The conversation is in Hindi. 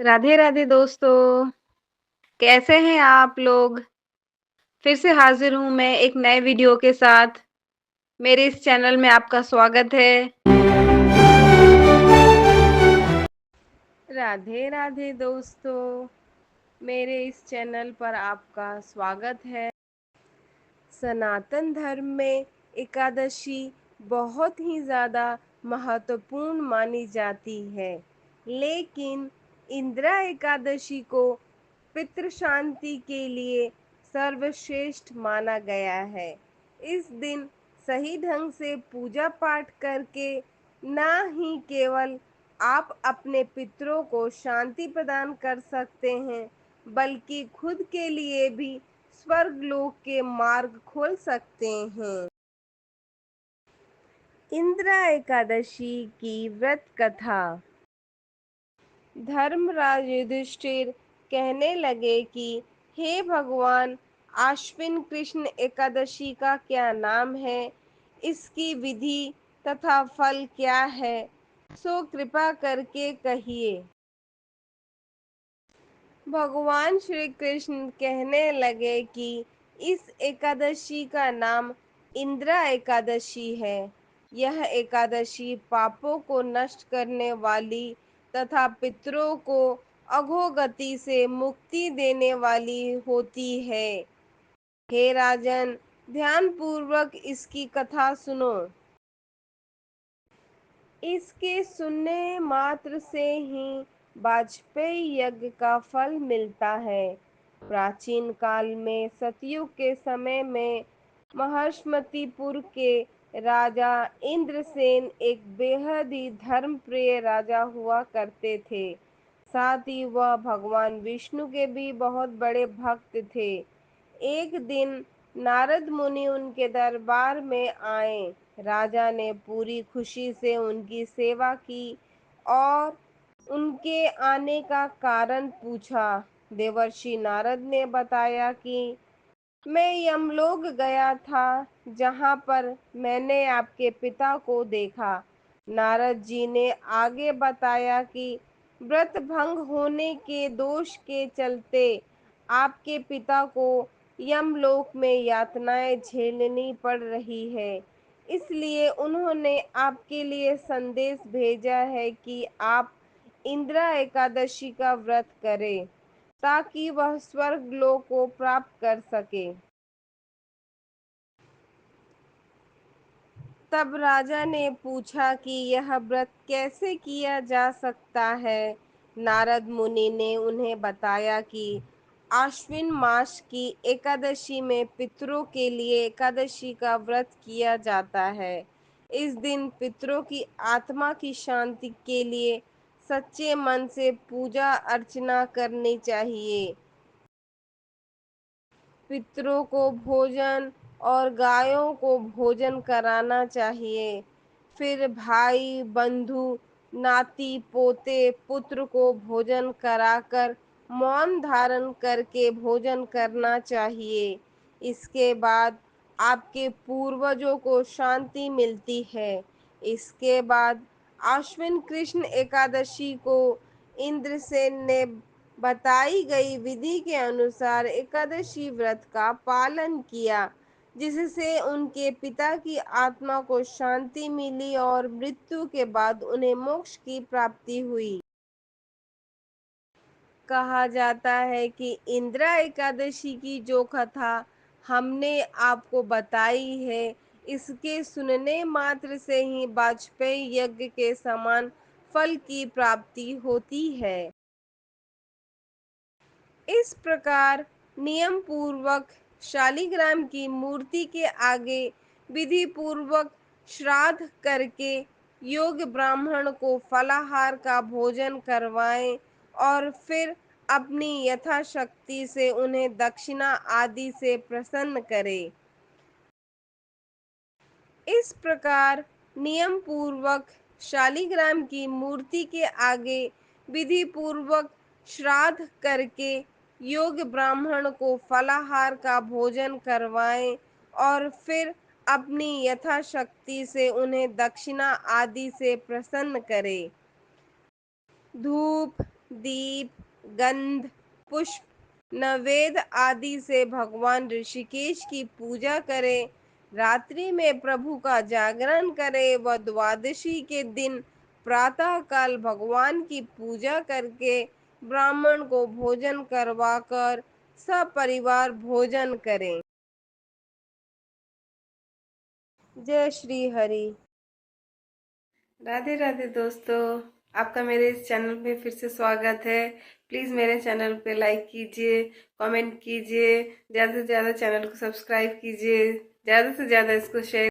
राधे राधे दोस्तों। कैसे हैं आप लोग? फिर से हाजिर हूं मैं एक नए वीडियो के साथ। मेरे इस चैनल में आपका स्वागत है। राधे राधे दोस्तों, मेरे इस चैनल पर आपका स्वागत है। सनातन धर्म में एकादशी बहुत ही ज़्यादा महत्वपूर्ण मानी जाती है, लेकिन इंदिरा एकादशी को पितृ शांति के लिए सर्वश्रेष्ठ माना गया है। इस दिन सही ढंग से पूजा पाठ करके न ही केवल आप अपने पितरों को शांति प्रदान कर सकते हैं, बल्कि खुद के लिए भी स्वर्ग लोक के मार्ग खोल सकते हैं। इंदिरा एकादशी की व्रत कथा। धर्मराज युधिष्ठिर कहने लगे कि हे भगवान, आश्विन कृष्ण एकादशी का क्या नाम है, इसकी विधि तथा फल क्या है, सो कृपा करके कहिए। भगवान श्री कृष्ण कहने लगे कि इस एकादशी का नाम इंदिरा एकादशी है। यह एकादशी पापों को नष्ट करने वाली तथा पितरों को अधोगति से मुक्ति देने वाली होती है। हे राजन, ध्यान पूर्वक इसकी कथा सुनो। इसके सुनने मात्र से ही वाजपेयी यज्ञ का फल मिलता है। प्राचीन काल में सतयुग के समय में महाश्मतिपुर के राजा इंद्रसेन एक बेहद ही धर्मप्रिय राजा हुआ करते थे। साथ ही वह भगवान विष्णु के भी बहुत बड़े भक्त थे। एक दिन नारद मुनि उनके दरबार में आए। राजा ने पूरी खुशी से उनकी सेवा की और उनके आने का कारण पूछा। देवर्षि नारद ने बताया कि मैं यमलोक गया था, जहाँ पर मैंने आपके पिता को देखा। नारद जी ने आगे बताया कि व्रत भंग होने के दोष के चलते आपके पिता को यमलोक में यातनाएं झेलनी पड़ रही है। इसलिए उन्होंने आपके लिए संदेश भेजा है कि आप इंदिरा एकादशी का व्रत करें, ताकि वह स्वर्ग लोक को प्राप्त कर सके। तब राजा ने पूछा कि यह व्रत कैसे किया जा सकता है। नारद मुनि ने उन्हें बताया कि आश्विन मास की एकादशी में पितरों के लिए एकादशी का व्रत किया जाता है। इस दिन पितरों की आत्मा की शांति के लिए सच्चे मन से पूजा अर्चना करनी चाहिए। पितरों को भोजन और गायों को भोजन कराना चाहिए। फिर भाई बंधु नाती पोते पुत्र को भोजन कराकर मौन धारण करके भोजन करना चाहिए। इसके बाद आपके पूर्वजों को शांति मिलती है। इसके बाद आश्विन कृष्ण एकादशी को इंद्रसेन ने बताई गई विधि के अनुसार एकादशी व्रत का पालन किया, जिससे उनके पिता की आत्मा को शांति मिली और मृत्यु के बाद उन्हें मोक्ष की प्राप्ति हुई। कहा जाता है कि इंदिरा एकादशी की जो कथा हमने आपको बताई है, इसके सुनने मात्र से ही वाजपेयी यज्ञ के समान फल की प्राप्ति होती है। इस प्रकार नियम पूर्वक शालिग्राम की मूर्ति के आगे विधि पूर्वक श्राद्ध करके योग्य ब्राह्मण को फलाहार का भोजन करवाएं और फिर अपनी यथाशक्ति से उन्हें दक्षिणा आदि से प्रसन्न करें। इस प्रकार नियम पूर्वक शालिग्राम की मूर्ति के आगे विधि पूर्वक श्राद्ध करके योग्य ब्राह्मण को फलाहार का भोजन करवाएं और फिर अपनी यथाशक्ति से उन्हें दक्षिणा आदि से प्रसन्न करें। धूप दीप, गंध, पुष्प, नवेद आदि से भगवान ऋषिकेश की पूजा करें। रात्रि में प्रभु का जागरण करें व द्वादशी के दिन प्रातः काल भगवान की पूजा करके ब्राह्मण को भोजन करवाकर सब परिवार भोजन करें। जय श्री हरि। राधे राधे दोस्तों, आपका मेरे इस चैनल पे फिर से स्वागत है। प्लीज़ मेरे चैनल पे लाइक कीजिए, कमेंट कीजिए, ज़्यादा से ज़्यादा चैनल को सब्सक्राइब कीजिए, ज़्यादा से ज़्यादा इसको शेयर